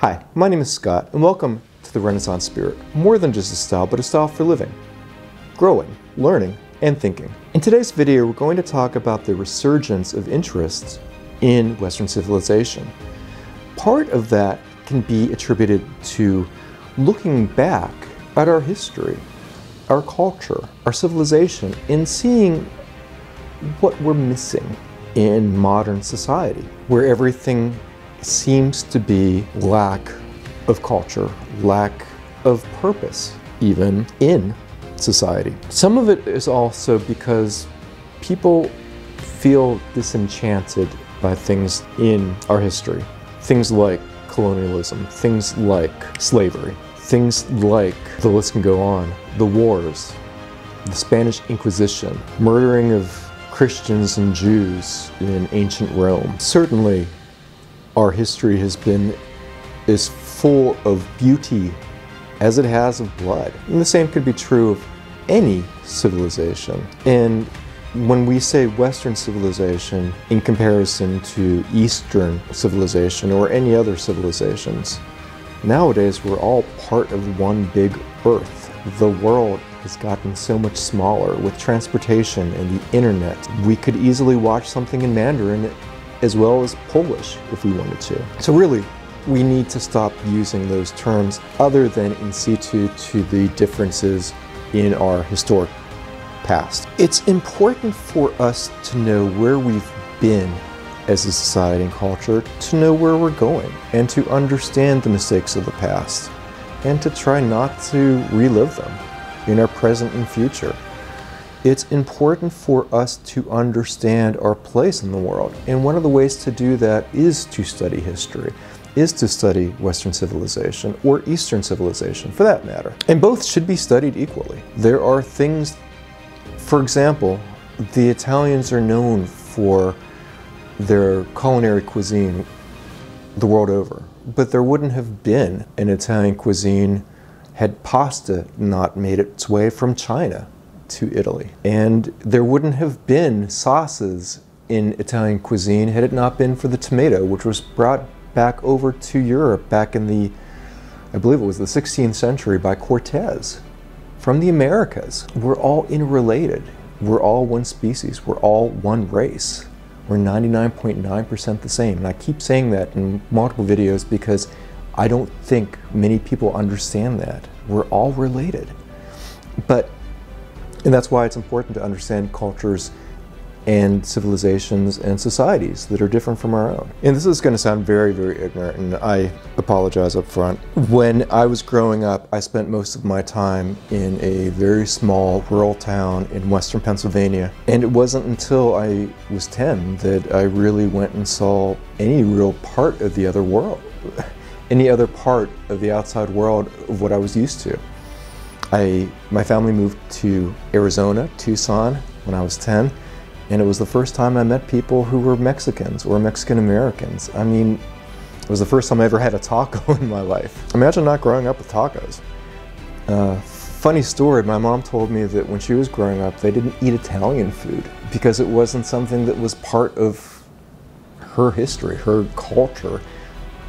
Hi, my name is Scott, and welcome to the Renaissance Spirit. More than just a style, but a style for living, growing, learning, and thinking. In today's video, we're going to talk about the resurgence of interests in Western civilization. Part of that can be attributed to looking back at our history, our culture, our civilization, and seeing what we're missing in modern society, where everything seems to be lack of culture, lack of purpose, even in society. Some of it is also because people feel disenchanted by things in our history. Things like colonialism, things like slavery, things like, the list can go on, the wars, the Spanish Inquisition, murdering of Christians and Jews in ancient Rome. Certainly, our history has been as full of beauty as it has of blood. And the same could be true of any civilization. And when we say Western civilization in comparison to Eastern civilization or any other civilizations, nowadays we're all part of one big Earth. The world has gotten so much smaller with transportation and the internet. We could easily watch something in Mandarin as well as Polish if we wanted to. So really, we need to stop using those terms other than in situ to the differences in our historic past. It's important for us to know where we've been as a society and culture, to know where we're going, and to understand the mistakes of the past, and to try not to relive them in our present and future. It's important for us to understand our place in the world, and one of the ways to do that is to study history, is to study Western civilization, or Eastern civilization for that matter. And both should be studied equally. There are things, for example, the Italians are known for their culinary cuisine the world over, but there wouldn't have been an Italian cuisine had pasta not made its way from China to Italy. And there wouldn't have been sauces in Italian cuisine had it not been for the tomato, which was brought back over to Europe back in the, I believe it was the 16th century by Cortez from the Americas. We're all interrelated. We're all one species. We're all one race. We're 99.9% the same. And I keep saying that in multiple videos because I don't think many people understand that. We're all related. And that's why it's important to understand cultures and civilizations and societies that are different from our own. And this is going to sound very, very ignorant, and I apologize up front. When I was growing up, I spent most of my time in a very small rural town in western Pennsylvania. And it wasn't until I was 10 that I really went and saw any real part of the other world, any other part of the outside world of what I was used to. My family moved to Arizona, Tucson, when I was 10. And it was the first time I met people who were Mexicans or Mexican Americans. I mean, it was the first time I ever had a taco in my life. Imagine not growing up with tacos. Funny story, my mom told me that when she was growing up, they didn't eat Italian food because it wasn't something that was part of her history, her culture.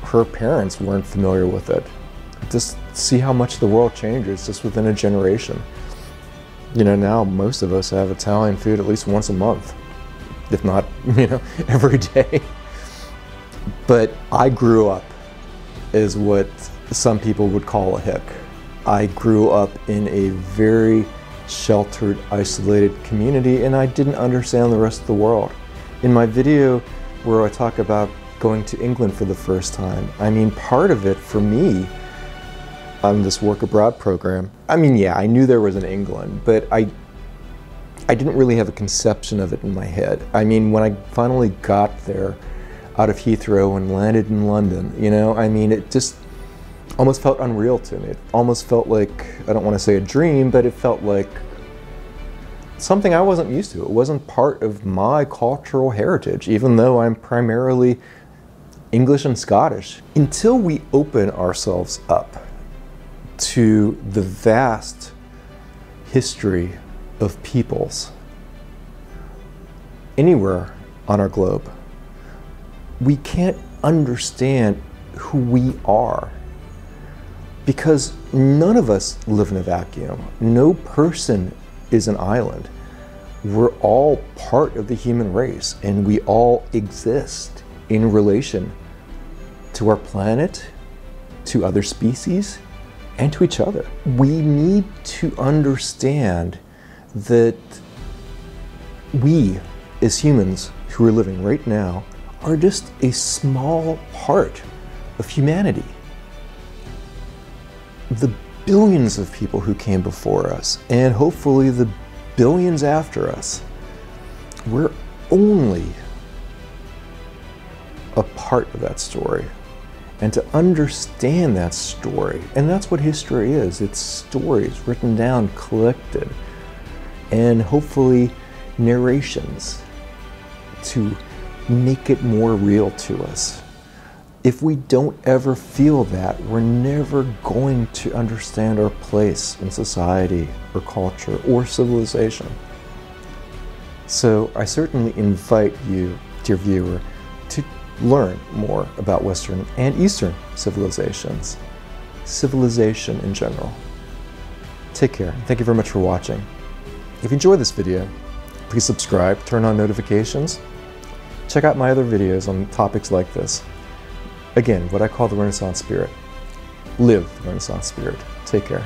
Her parents weren't familiar with it. Just see how much the world changes just within a generation. You know, now most of us have Italian food at least once a month, if not, every day. But I grew up as what some people would call a hick. I grew up in a very sheltered, isolated community, and I didn't understand the rest of the world. In my video where I talk about going to England for the first time, I mean, part of it for me on this work abroad program, I mean, yeah, I knew there was an England, but I didn't really have a conception of it in my head. I mean, when I finally got there out of Heathrow and landed in London, I mean, it just almost felt unreal to me. It almost felt like, I don't want to say a dream, but it felt like something I wasn't used to. It wasn't part of my cultural heritage, even though I'm primarily English and Scottish. Until we open ourselves up to the vast history of peoples anywhere on our globe, we can't understand who we are. Because none of us live in a vacuum. No person is an island. We're all part of the human race, and we all exist in relation to our planet, to other species, and to each other. We need to understand that we, as humans who are living right now, are just a small part of humanity. The billions of people who came before us, and hopefully the billions after us, we're only a part of that story. And to understand that story, and that's what history is, it's stories written down, collected, and hopefully narrations to make it more real to us. If we don't ever feel that, we're never going to understand our place in society or culture or civilization. So I certainly invite you, dear viewer, to learn more about Western and Eastern civilizations, civilization in general. Take care. Thank you very much for watching. If you enjoyed this video, please subscribe, turn on notifications. Check out my other videos on topics like this. Again, what I call the Renaissance spirit. Live the Renaissance spirit. Take care.